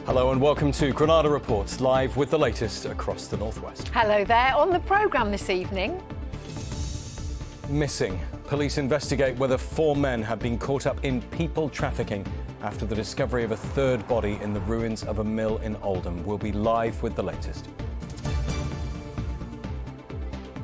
Hello and welcome to Granada Reports, live with the latest across the northwest. Hello there. On the programme this evening. Missing. Police investigate whether 4 men have been caught up in people trafficking after the discovery of a third body in the ruins of a mill in Oldham. We'll be live with the latest.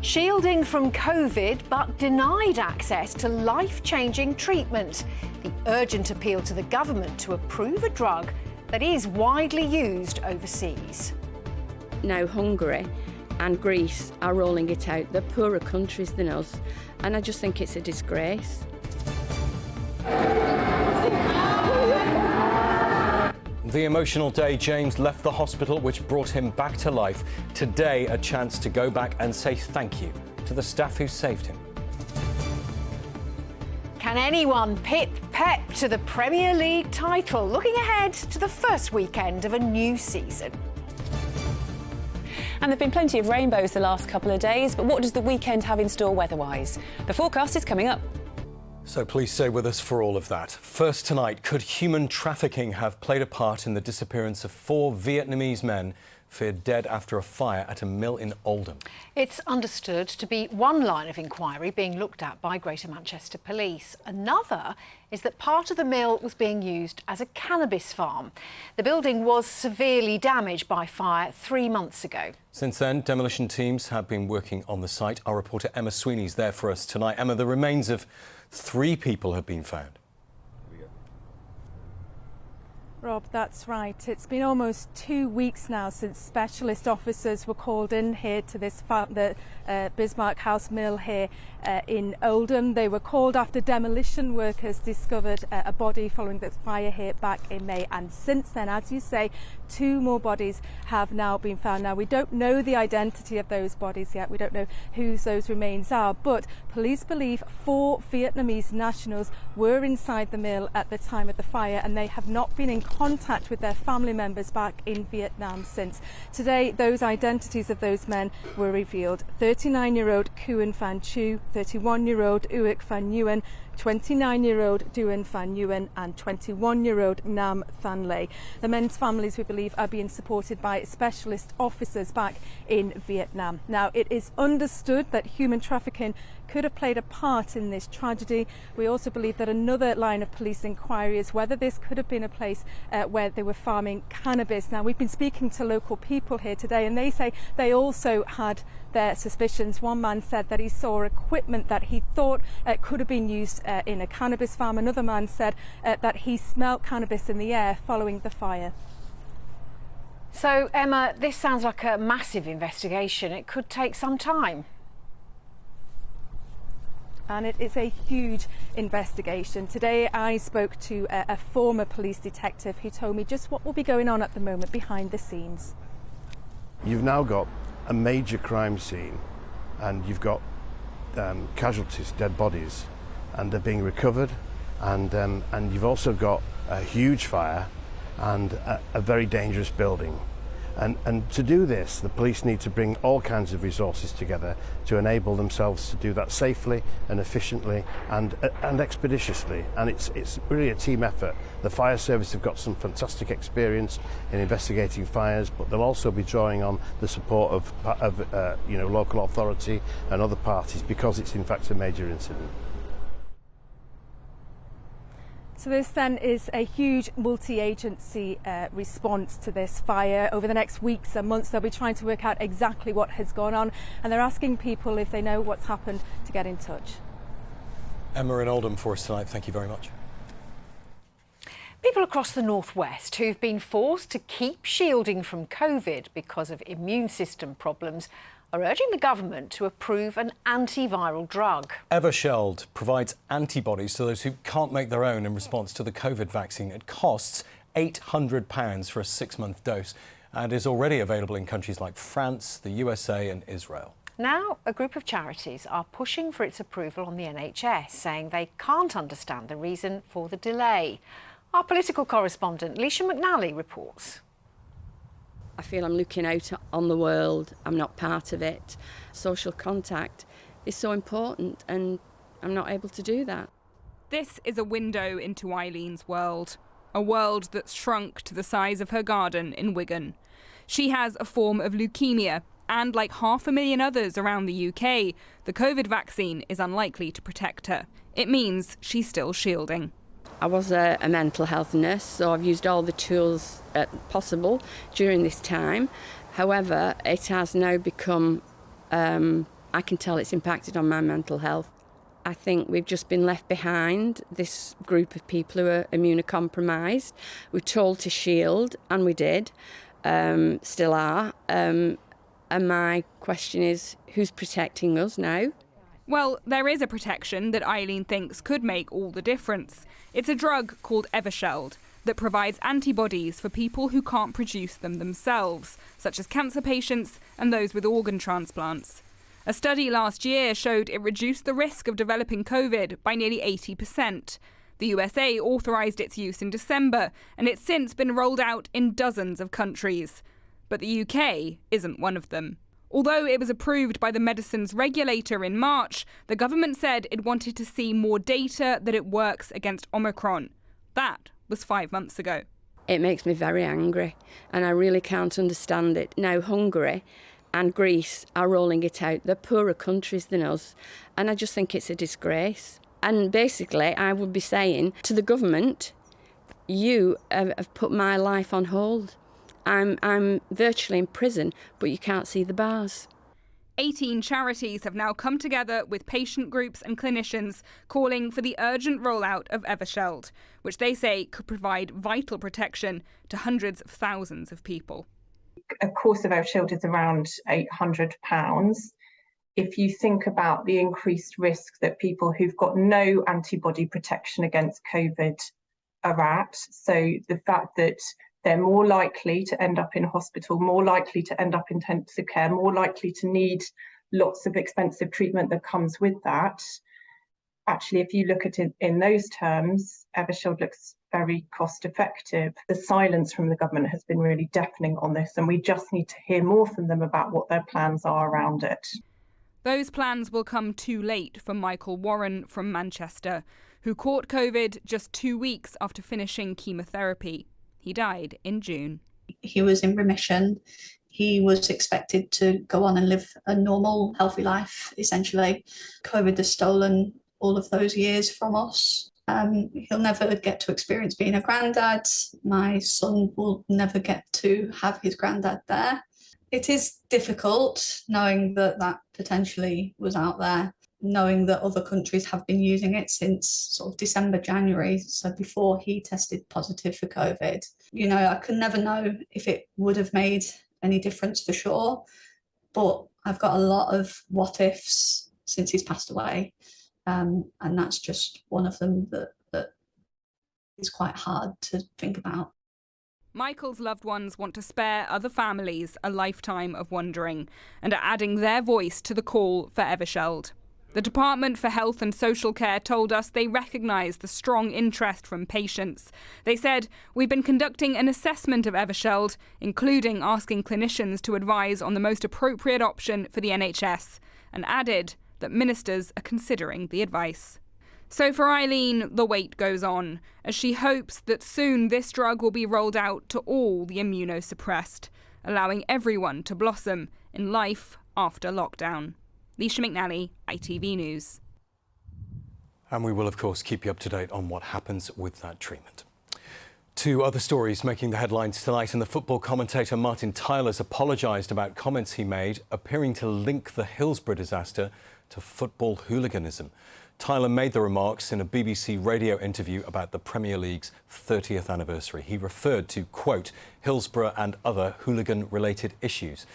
Shielding from COVID, but denied access to life-changing treatment. The urgent appeal to the government to approve a drug that is widely used overseas. Now Hungary and Greece are rolling it out. They're poorer countries than us, and I just think it's a disgrace. The emotional day James left the hospital, which brought him back to life. Today, a chance to go back and say thank you to the staff who saved him. Can anyone pip Pep to the Premier League title? Looking ahead to the first weekend of a new season. And there have been plenty of rainbows the last couple of days, but what does the weekend have in store weather-wise? The forecast is coming up. So please stay with us for all of that. First tonight, could human trafficking have played a part in the disappearance of 4 Vietnamese men feared dead after a fire at a mill in Oldham? It's understood to be one line of inquiry being looked at by Greater Manchester Police. Another is that part of the mill was being used as a cannabis farm. The building was severely damaged by fire 3 months ago. Since then, demolition teams have been working on the site. Our reporter Emma Sweeney's there for us tonight. Emma, the remains of 3 people have been found. Rob, that's right. It's been almost 2 weeks now since specialist officers were called in here to this the Bismarck House mill here in Oldham. They were called after demolition workers discovered a body following the fire here back in May. And since then, as you say, 2 more bodies have now been found. Now, we don't know the identity of those bodies yet. We don't know whose those remains are. But police believe 4 Vietnamese nationals were inside the mill at the time of the fire, and they have not been in contact with their family members back in Vietnam since. Today, those identities of those men were revealed. 39-year-old Cuan Phan Chu, 31-year-old Uic Phan Nguyen, 29-year-old Duan Phan Nguyen and 21-year-old Nam Than Lay. The men's families, we believe, are being supported by specialist officers back in Vietnam. Now, it is understood that human trafficking could have played a part in this tragedy. We also believe that another line of police inquiry is whether this could have been a place where they were farming cannabis. Now, we've been speaking to local people here today, and they say they also had their suspicions. One man said that he saw equipment that he thought could have been used in a cannabis farm. Another man said that he smelled cannabis in the air following the fire. So, Emma, this sounds like a massive investigation. It could take some time. And it is a huge investigation. Today I spoke to a former police detective who told me just what will be going on at the moment behind the scenes. You've now got a major crime scene, and you've got casualties, dead bodies, and they're being recovered, and you've also got a huge fire and a very dangerous building. And to do this, the police need to bring all kinds of resources together to enable themselves to do that safely and efficiently and expeditiously. And it's really a team effort. The fire service have got some fantastic experience in investigating fires, but they'll also be drawing on the support of local authority and other parties, because it's in fact a major incident. So this then is a huge multi-agency response to this fire. Over the next weeks and months, they'll be trying to work out exactly what has gone on, and they're asking people if they know what's happened to get in touch. Emma in Oldham for us tonight. Thank you very much. People across the northwest who've been forced to keep shielding from COVID because of immune system problems are urging the government to approve an antiviral drug. Eversheld provides antibodies to those who can't make their own in response to the COVID vaccine. It costs £800 for a 6-month dose and is already available in countries like France, the USA and Israel. Now, a group of charities are pushing for its approval on the NHS, saying they can't understand the reason for the delay. Our political correspondent, Leisha McNally, reports. I feel I'm looking out on the world. I'm not part of it. Social contact is so important, and I'm not able to do that. This is a window into Eileen's world. a world that's shrunk to the size of her garden in Wigan. She has a form of leukemia, and like 500,000 others around the UK, the COVID vaccine is unlikely to protect her. It means she's still shielding. I was a mental health nurse, so I've used all the tools possible during this time. However, it has now become, I can tell it's impacted on my mental health. I think we've just been left behind, this group of people who are immunocompromised. We're told to shield, and we did, still are. And my question is, who's protecting us now? Well, there is a protection that Eileen thinks could make all the difference. It's a drug called Evershed that provides antibodies for people who can't produce them themselves, such as cancer patients and those with organ transplants. A study last year showed it reduced the risk of developing COVID by nearly 80%. The USA authorised its use in December, and it's since been rolled out in dozens of countries. But the UK isn't one of them. Although it was approved by the medicines regulator in March, the government said it wanted to see more data that it works against Omicron. That was 5 months ago. It makes me very angry, and I really can't understand it. Now Hungary and Greece are rolling it out. They're poorer countries than us, and I just think it's a disgrace. And basically, I would be saying to the government, you have put my life on hold. I'm virtually in prison, but you can't see the bars. 18 charities have now come together with patient groups and clinicians calling for the urgent rollout of Evershed, which they say could provide vital protection to hundreds of thousands of people. A course of Evershed is around £800. If you think about the increased risk that people who've got no antibody protection against COVID are at, so the fact that they're more likely to end up in hospital, more likely to end up in intensive care, more likely to need lots of expensive treatment that comes with that. Actually, if you look at it in those terms, Evershed looks very cost effective. The silence from the government has been really deafening on this, and we just need to hear more from them about what their plans are around it. Those plans will come too late for Michael Warren from Manchester, who caught COVID just 2 weeks after finishing chemotherapy. He died in June. He was in remission. He was expected to go on and live a normal, healthy life, essentially. COVID has stolen all of those years from us. He'll never get to experience being a granddad. My son will never get to have his granddad there. It is difficult knowing that that potentially was out there, knowing that other countries have been using it since sort of December, January, so before he tested positive for COVID. You know, I could never know if it would have made any difference for sure, but I've got a lot of what ifs since he's passed away, and that's just one of them that is quite hard to think about. Michael's loved ones want to spare other families a lifetime of wondering and are adding their voice to the call for Evershed. The Department for Health and Social Care told us they recognise the strong interest from patients. They said, "We've been conducting an assessment of Evershed, including asking clinicians to advise on the most appropriate option for the NHS," and added that ministers are considering the advice. So for Eileen, the wait goes on, as she hopes that soon this drug will be rolled out to all the immunosuppressed, allowing everyone to blossom in life after lockdown. Leisha McNally, ITV News. And we will, of course, keep you up to date on what happens with that treatment. Two other stories making the headlines tonight, and the football commentator Martin Tyler's apologised about comments he made appearing to link the Hillsborough disaster to football hooliganism. Tyler made the remarks in a BBC radio interview about the Premier League's 30th anniversary. He referred to, quote, Hillsborough and other hooligan-related issues.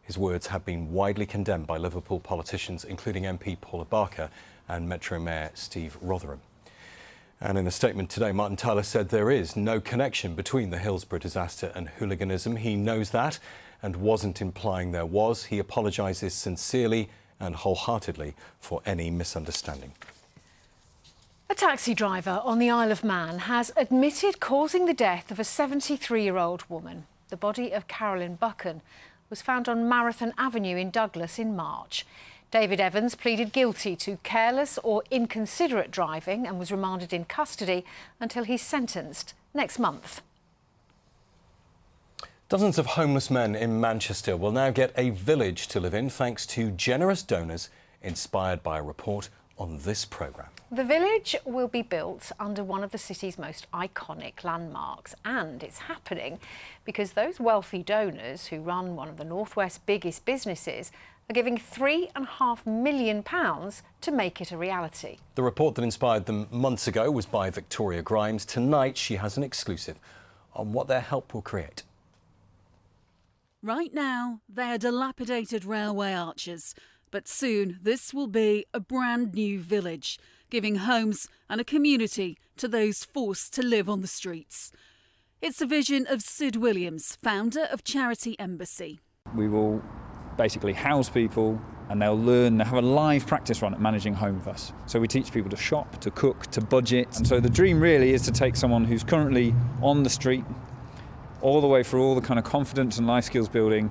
His words have been widely condemned by Liverpool politicians, including MP Paula Barker and Metro Mayor Steve Rotherham. And in a statement today, Martin Tyler said there is no connection between the Hillsborough disaster and hooliganism. He knows that and wasn't implying there was. He apologises sincerely and wholeheartedly for any misunderstanding. A taxi driver on the Isle of Man has admitted causing the death of a 73-year-old woman. The body of Carolyn Buchan was found on Marathon Avenue in Douglas in March. David Evans pleaded guilty to careless or inconsiderate driving and was remanded in custody until he's sentenced next month. Dozens of homeless men in Manchester will now get a village to live in thanks to generous donors inspired by a report on this programme. The village will be built under one of the city's most iconic landmarks, and it's happening because those wealthy donors who run one of the North West's biggest businesses are giving £3.5 million to make it a reality. The report that inspired them months ago was by Victoria Grimes. Tonight she has an exclusive on what their help will create. Right now, they are dilapidated railway arches, but soon this will be a brand new village, giving homes and a community to those forced to live on the streets. It's a vision of Sid Williams, founder of Charity Embassy. We will basically house people and they'll learn, they have a live practice run at managing home with us. So we teach people to shop, to cook, to budget. And so the dream really is to take someone who's currently on the street all the way through all the kind of confidence and life skills building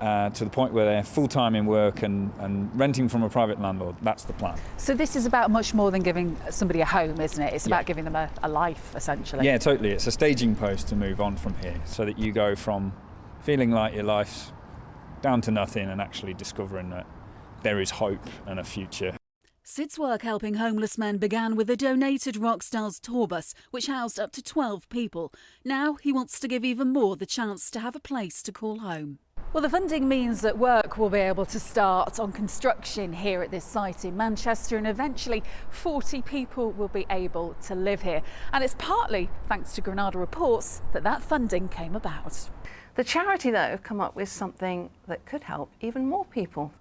to the point where they're full-time in work and renting from a private landlord. That's the plan. So this is about much more than giving somebody a home, isn't it? It's about giving them a life, essentially. Yeah, totally. It's a staging post to move on from here so that you go from feeling like your life's down to nothing and actually discovering that there is hope and a future. Sid's work helping homeless men began with a donated Rockstars tour bus, which housed up to 12 people. Now he wants to give even more the chance to have a place to call home. Well, the funding means that work will be able to start on construction here at this site in Manchester, and eventually 40 people will be able to live here. And it's partly thanks to Granada reports that funding came about. The charity, though, have come up with something that could help even more people.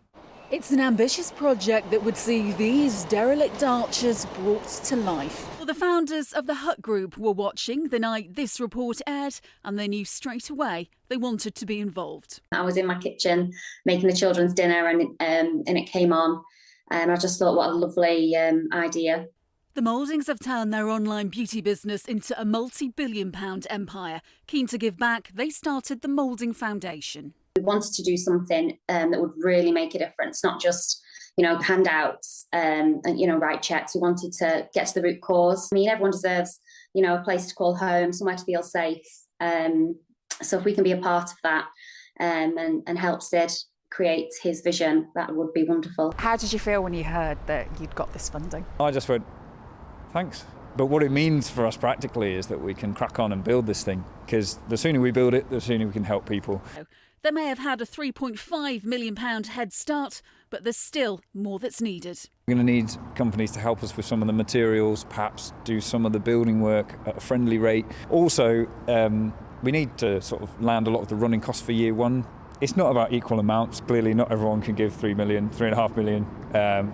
It's an ambitious project that would see these derelict arches brought to life. Well, the founders of the Hut Group were watching the night this report aired, and they knew straight away they wanted to be involved. I was in my kitchen making the children's dinner and it came on, and I just thought, what a lovely idea. The Mouldings have turned their online beauty business into a multi-billion-pound empire. Keen to give back, they started the Moulding Foundation. We wanted to do something that would really make a difference, not just, handouts and, write checks. We wanted to get to the root cause. I mean, everyone deserves, a place to call home, somewhere to feel safe. So if we can be a part of that and help Sid create his vision, that would be wonderful. How did you feel when you heard that you'd got this funding? I just went, thanks. But what it means for us practically is that we can crack on and build this thing, because the sooner we build it, the sooner we can help people. They may have had a £3.5 million head start, but there's still more that's needed. We're going to need companies to help us with some of the materials, perhaps do some of the building work at a friendly rate. Also, we need to sort of land a lot of the running costs for year one. It's not about equal amounts. Clearly, not everyone can give £3.5 million,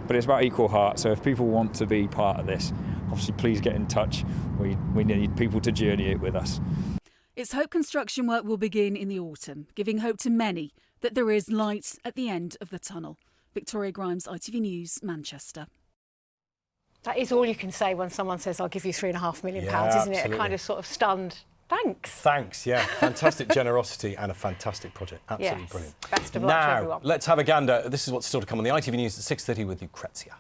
but it's about equal heart. So if people want to be part of this, obviously please get in touch. We need people to journey it with us. Its hope construction work will begin in the autumn, giving hope to many that there is light at the end of the tunnel. Victoria Grimes, ITV News, Manchester. That is all you can say when someone says, I'll give you £3.5 million, isn't absolutely. it? A kind of sort of stunned, thanks. Thanks, yeah. Fantastic generosity and a fantastic project. Absolutely brilliant. Best of luck to everyone. Let's have a gander. This is what's still to come on the ITV News at 6:30 with Lucrezia.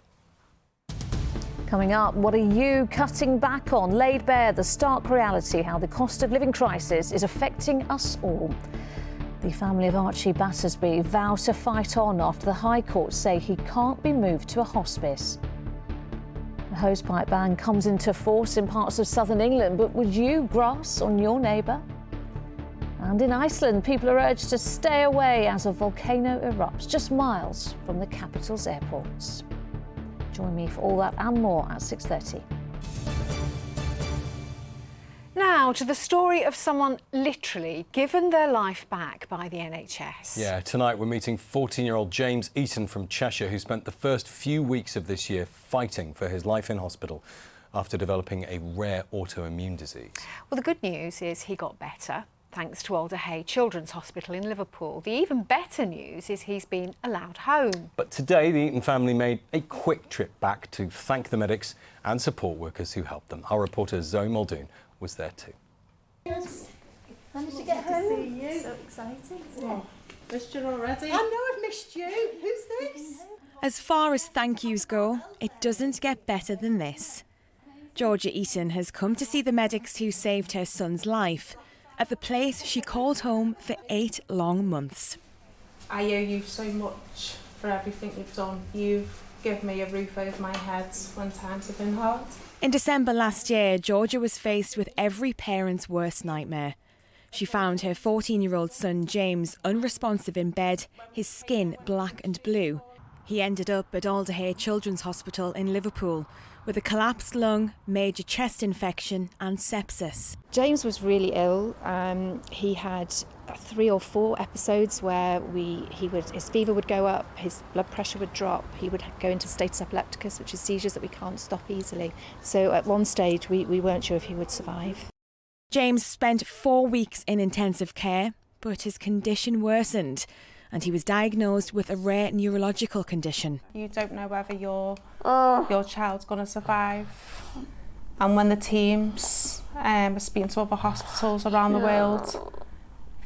Coming up, what are you cutting back on? Laid bare the stark reality, how the cost of living crisis is affecting us all. The family of Archie Battersby vow to fight on after the High Court say he can't be moved to a hospice. The hosepipe ban comes into force in parts of southern England, but would you grass on your neighbour? And in Iceland, people are urged to stay away as a volcano erupts just miles from the capital's airports. Join me for all that and more at 6:30. Now to the story of someone literally given their life back by the NHS. Yeah, tonight we're meeting 14-year-old James Eaton from Cheshire, who spent the first few weeks of this year fighting for his life in hospital after developing a rare autoimmune disease. Well, the good news is he got better, thanks to Oldham Children's Hospital in Liverpool. The even better news is he's been allowed home. But today, the Eaton family made a quick trip back to thank the medics and support workers who helped them. Our reporter Zoe Muldoon was there too. Yes. Managed to get home. To see you. So exciting, isn't it? Missed you already. I know I've missed you. Who's this? As far as thank yous go, it doesn't get better than this. Georgia Eaton has come to see the medics who saved her son's life at the place she called home for 8 long months. I owe you so much for everything you've done. You've given me a roof over my head when times have been hard. In December last year, Georgia was faced with every parent's worst nightmare. She found her 14-year-old son James unresponsive in bed, his skin black and blue. He ended up at Oldham Children's Hospital in Liverpool with a collapsed lung, major chest infection and sepsis. James was really ill. He had 3 or 4 episodes where his fever would go up, his blood pressure would drop, he would go into status epilepticus, which is seizures that we can't stop easily. So at one stage we weren't sure if he would survive. James spent 4 weeks in intensive care, but his condition worsened and he was diagnosed with a rare neurological condition. You don't know whether your child's going to survive. And when the teams are speaking to other hospitals around the world,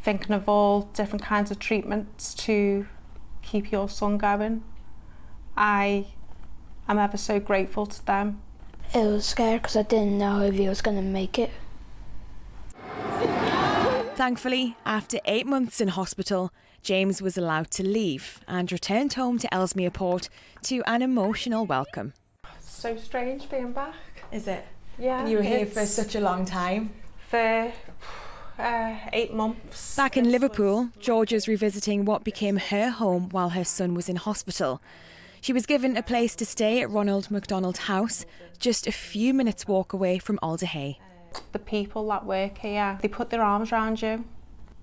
thinking of all different kinds of treatments to keep your son going, I am ever so grateful to them. It was scary because I didn't know if he was going to make it. Thankfully, after 8 months in hospital, James was allowed to leave and returned home to Ellesmere Port to an emotional welcome. So strange being back. Is it? Yeah. And you were here for such a long time? For 8 months. Back in Liverpool, Georgia's revisiting what became her home while her son was in hospital. She was given a place to stay at Ronald McDonald House, just a few minutes' walk away from Alderhay. The people that work here, they put their arms around you.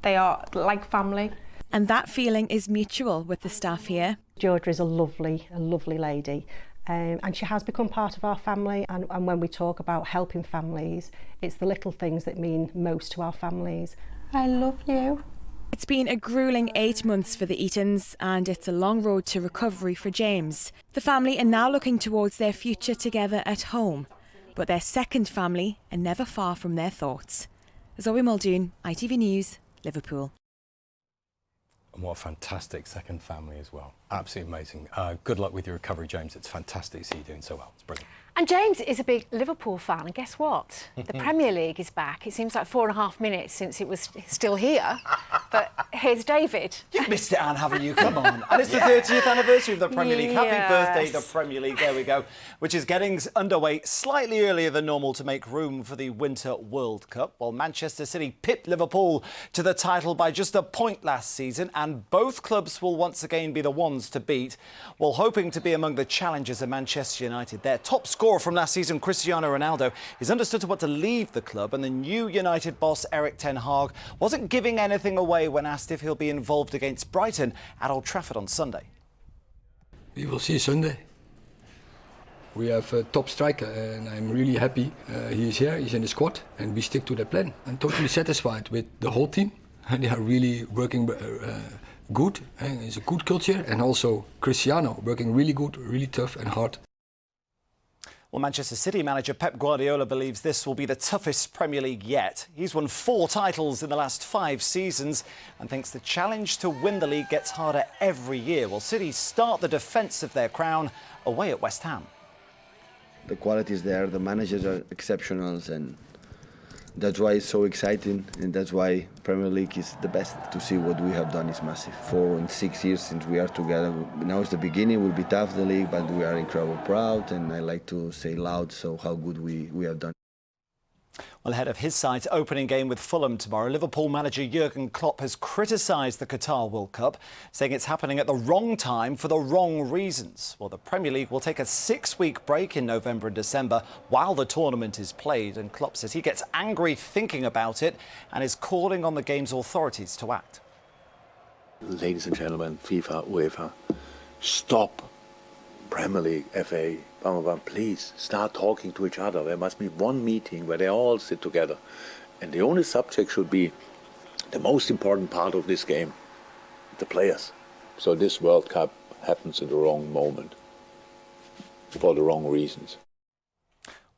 They are like family. And that feeling is mutual with the staff here. Georgia is a lovely lady. And she has become part of our family, and when we talk about helping families, it's the little things that mean most to our families. I love you. It's been a gruelling 8 months for the Eatons, and it's a long road to recovery for James. The family are now looking towards their future together at home, but their second family are never far from their thoughts. Zoe Muldoon, ITV News, Liverpool. And what a fantastic second family as well. Absolutely amazing. Good luck with your recovery, James. It's fantastic to see you doing so well. It's brilliant. And James is a big Liverpool fan, and guess what? The Premier League is back. It seems like 4.5 minutes since it was still here. But here's David. You've missed it, Anne, haven't you? Come on. And it's the 30th anniversary of the Premier League. Happy birthday, the Premier League. There we go. Which is getting underway slightly earlier than normal to make room for the Winter World Cup. Well, Manchester City pipped Liverpool to the title by just a point last season, and both clubs will once again be the ones to beat. While hoping to be among the challengers of Manchester United, their top scorer from last season, Cristiano Ronaldo, is understood to want to leave the club, and the new United boss, Erik ten Hag, wasn't giving anything away when asked if he'll be involved against Brighton at Old Trafford on Sunday. We will see Sunday. We have a top striker, and I'm really happy he is here, he's in the squad, and we stick to the plan. I'm totally satisfied with the whole team, and they are really working good, and it's a good culture, and also Cristiano working really good, really tough and hard. Well, Manchester City manager Pep Guardiola believes this will be the toughest Premier League yet. He's won 4 titles in the last 5 seasons and thinks the challenge to win the league gets harder every year. Well, City start the defence of their crown away at West Ham. The quality is there, the managers are exceptional, and that's why it's so exciting, and that's why Premier League is the best. To see what we have done is massive. 4 and 6 years since we are together. Now it's the beginning, it will be tough, the league, but we are incredibly proud, and I like to say loud so how good we have done. Well, ahead of his side's opening game with Fulham tomorrow, Liverpool manager Jurgen Klopp has criticised the Qatar World Cup, saying it's happening at the wrong time for the wrong reasons. Well, the Premier League will take a 6-week break in November and December while the tournament is played, and Klopp says he gets angry thinking about it and is calling on the game's authorities to act. Ladies and gentlemen, FIFA, UEFA, stop. Premier League, FA, please start talking to each other. There must be one meeting where they all sit together. And the only subject should be the most important part of this game, the players. So this World Cup happens in the wrong moment, for the wrong reasons.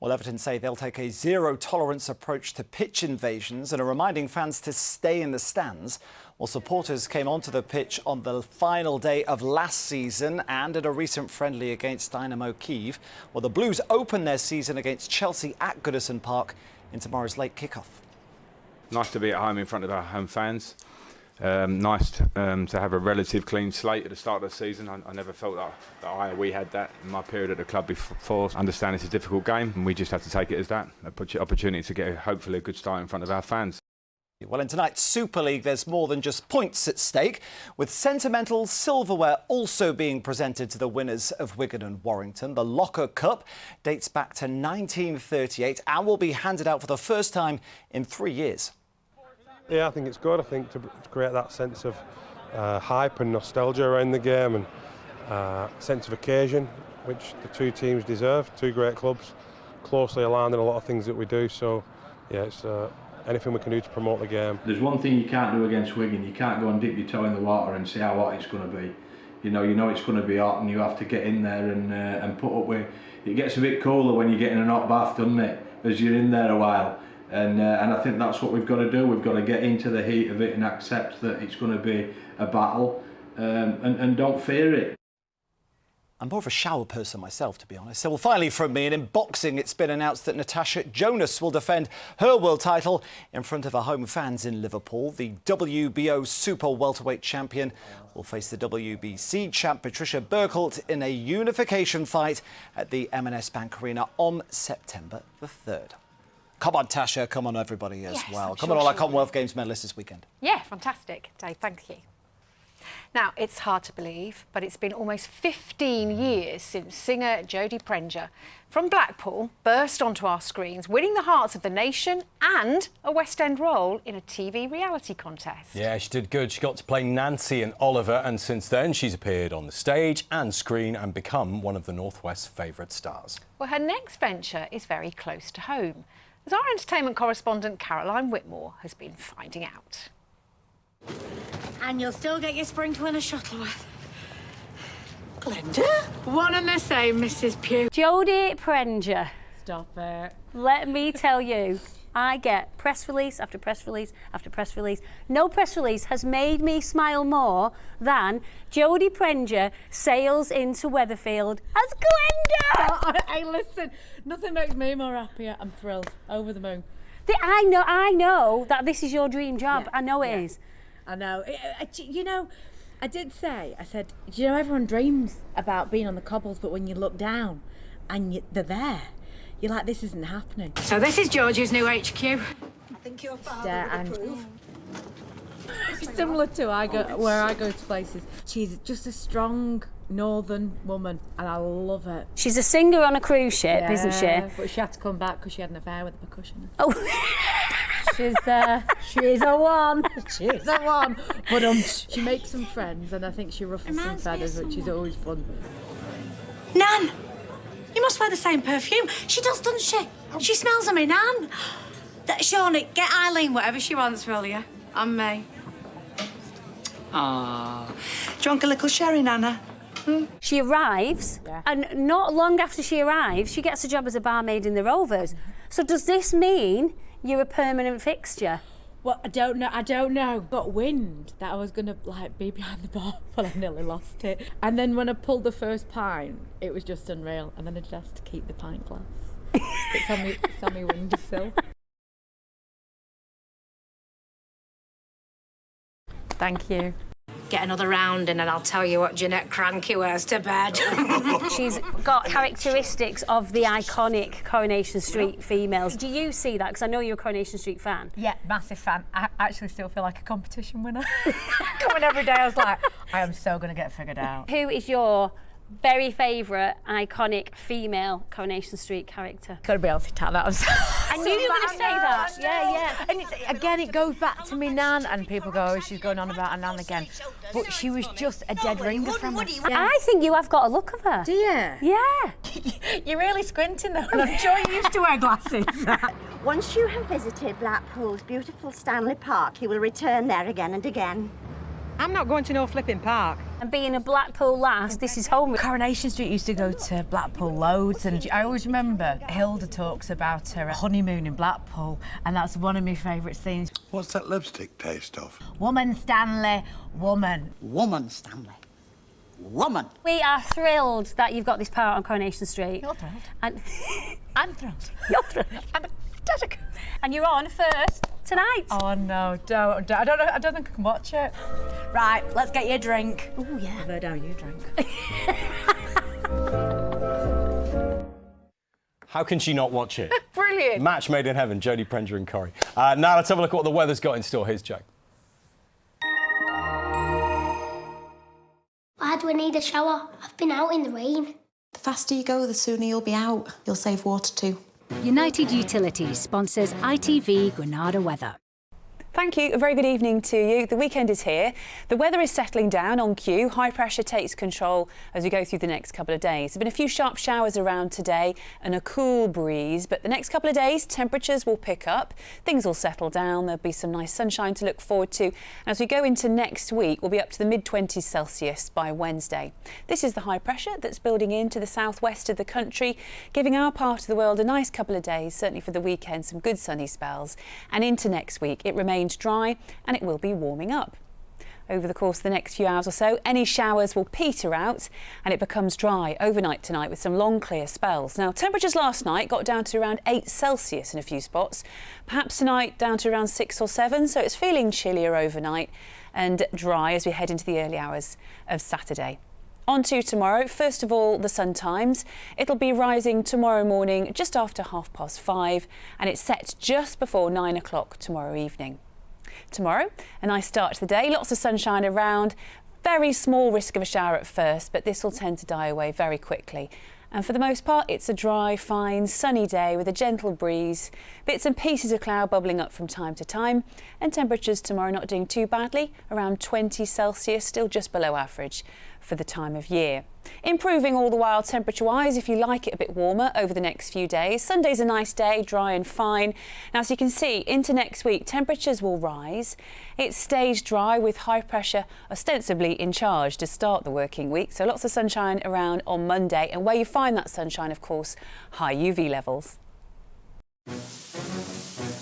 Well, Everton say they'll take a zero-tolerance approach to pitch invasions and are reminding fans to stay in the stands. Well, supporters came onto the pitch on the final day of last season and at a recent friendly against Dynamo Kyiv. Well, the Blues open their season against Chelsea at Goodison Park in tomorrow's late kickoff. Nice to be at home in front of our home fans. Nice to have a relative clean slate at the start of the season. I never felt that we had that in my period at the club before. I understand it's a difficult game and we just have to take it as that, an opportunity to get hopefully a good start in front of our fans. Well, in tonight's Super League, there's more than just points at stake, with sentimental silverware also being presented to the winners of Wigan and Warrington. The Locker Cup dates back to 1938 and will be handed out for the first time in 3 years. Yeah, I think it's good. I think to create that sense of hype and nostalgia around the game and sense of occasion, which the two teams deserve. Two great clubs, closely aligned in a lot of things that we do. So, yeah, it's anything we can do to promote the game. There's one thing you can't do against Wigan. You can't go and dip your toe in the water and see how hot it's going to be. You know it's going to be hot, and you have to get in there and put up with. It gets a bit cooler when you get in a hot bath, doesn't it? As you're in there a while. And I think that's what we've got to do. We've got to get into the heat of it and accept that it's going to be a battle and don't fear it. I'm more of a shower person myself, to be honest. So, well, finally from me, and in boxing, it's been announced that Natasha Jonas will defend her world title in front of her home fans in Liverpool. The WBO Super Welterweight champion will face the WBC champ Patricia Burkholt in a unification fight at the M&S Bank Arena on September the 3rd. Come on, Tasha. Come on, everybody, as well. Come on, all our Commonwealth Games medalists this weekend. Yeah, fantastic, Dave. Thank you. Now, it's hard to believe, but it's been almost 15 years since singer Jodie Prenger from Blackpool burst onto our screens, winning the hearts of the nation and a West End role in a TV reality contest. Yeah, she did good. She got to play Nancy in Oliver, and since then she's appeared on the stage and screen and become one of the North West's favourite stars. Well, her next venture is very close to home, as our entertainment correspondent Caroline Whitmore has been finding out. And you'll still get your sprinkle in a Shuttleworth. Glenda? One and the same, Mrs. Pugh. Jodie Prenger. Stop it. Let me tell you, I get press release after press release after press release. No press release has made me smile more than Jodie Prenger sails into Weatherfield as Glenda. Hey, listen, nothing makes me more happier. I'm thrilled. Over the moon. I know that this is your dream job. Yeah, I know it is. I know. You know, I did say, I said, you know, everyone dreams about being on the cobbles, but when you look down and they're there, you're like, this isn't happening. So this is Georgie's new HQ. I think your father would approve. Similar to where I go to places. She's just a strong northern woman, and I love it. She's a singer on a cruise ship, isn't she? But she had to come back because she had an affair with the percussionist. Oh. She's a one. She's a one. But she makes some friends, and I think she ruffles some feathers, which is always fun. Nan, you must wear the same perfume. She does, doesn't she? She smells of me, Nan. Shawnee, get Eileen whatever she wants, will you? And me. Ah, drunk a little sherry, Nana. She arrives, and not long after she arrives, she gets a job as a barmaid in the Rovers. So does this mean you're a permanent fixture? Well, I don't know. Got wind that I was going to be behind the bar, but I nearly lost it. And then when I pulled the first pint, it was just unreal. And then I just had to keep the pint glass. It's on my windowsill. Thank you. Get another round in and I'll tell you what Jeanette Cranky wears to bed. She's got characteristics of the iconic Coronation Street females. Do you see that? Because I know you're a Coronation Street fan. Yeah, massive fan. I actually still feel like a competition winner. Coming every day, I was like, I am so going to get figured out. Who is your very favourite iconic female Coronation Street character? Got to be Elsie Tat. That was. I knew you were going to say that. Yeah. And again, it goes back to me nan, and people go, oh, she's going on about her nan again. But she was just a dead ringer from her. Yeah. I think you have got a look of her. Do you? Yeah. You're really squinting though, and I'm sure you used to wear glasses. Once you have visited Blackpool's beautiful Stanley Park, you will return there again and again. I'm not going to no flipping park. And being a Blackpool lass, this is home. Coronation Street used to go to Blackpool loads, and I always remember Hilda talks about her honeymoon in Blackpool, and that's one of my favourite scenes. What's that lipstick taste of? Woman, Stanley, woman. Woman, Stanley. Woman. We are thrilled that you've got this part on Coronation Street. You're thrilled. And I'm thrilled. You're thrilled. I'm ecstatic. And you're on first tonight. Oh no, don't. I don't know. I don't think I can watch it. Right, let's get you a drink. Oh yeah. Verdo, you drink. How can she not watch it? Brilliant. Match made in heaven, Jodie Prenger and Corrie. Now let's have a look at what the weather's got in store. Here's Jack. Why do I need a shower? I've been out in the rain. The faster you go, the sooner you'll be out. You'll save water too. United Utilities sponsors ITV Granada weather. Thank you. A very good evening to you. The weekend is here. The weather is settling down on cue. High pressure takes control as we go through the next couple of days. There have been a few sharp showers around today and a cool breeze, but the next couple of days temperatures will pick up. Things will settle down. There'll be some nice sunshine to look forward to. As we go into next week, we'll be up to the mid-20s Celsius by Wednesday. This is the high pressure that's building into the southwest of the country, giving our part of the world a nice couple of days, certainly for the weekend, some good sunny spells. And into next week, it remains dry and it will be warming up. Over the course of the next few hours or so, any showers will peter out and it becomes dry overnight tonight with some long clear spells. Now, temperatures last night got down to around 8 Celsius in a few spots, perhaps tonight down to around 6 or 7, so it's feeling chillier overnight and dry as we head into the early hours of Saturday. On to tomorrow. First of all, the sun times. It'll be rising tomorrow morning just after 5:30 and it's set just before 9 o'clock tomorrow evening. Tomorrow, a nice start to the day, lots of sunshine around, very small risk of a shower at first, but this will tend to die away very quickly. And for the most part, it's a dry, fine, sunny day with a gentle breeze, bits and pieces of cloud bubbling up from time to time, and temperatures tomorrow not doing too badly, around 20 Celsius, still just below average for the time of year. Improving all the while temperature-wise, if you like it a bit warmer over the next few days. Sunday's a nice day, dry and fine. Now, as you can see, into next week, temperatures will rise. It stays dry with high pressure ostensibly in charge to start the working week. So lots of sunshine around on Monday. And where you find that sunshine, of course, high UV levels.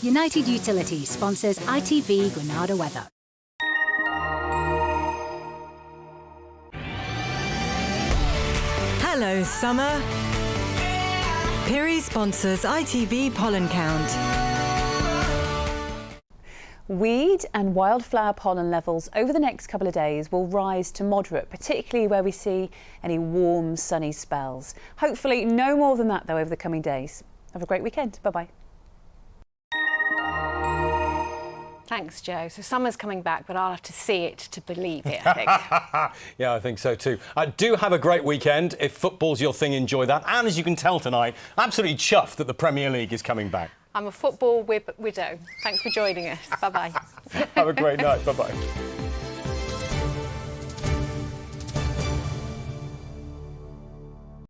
United Utilities sponsors ITV Granada weather. Hello, summer. Piri sponsors ITV Pollen Count. Weed and wildflower pollen levels over the next couple of days will rise to moderate, particularly where we see any warm, sunny spells. Hopefully no more than that, though, over the coming days. Have a great weekend. Bye-bye. Thanks, Joe. So summer's coming back, but I'll have to see it to believe it, I think. Yeah, I think so too. Do have a great weekend. If football's your thing, enjoy that. And as you can tell tonight, absolutely chuffed that the Premier League is coming back. I'm a football widow. Thanks for joining us. Bye-bye. Have a great night. Bye-bye.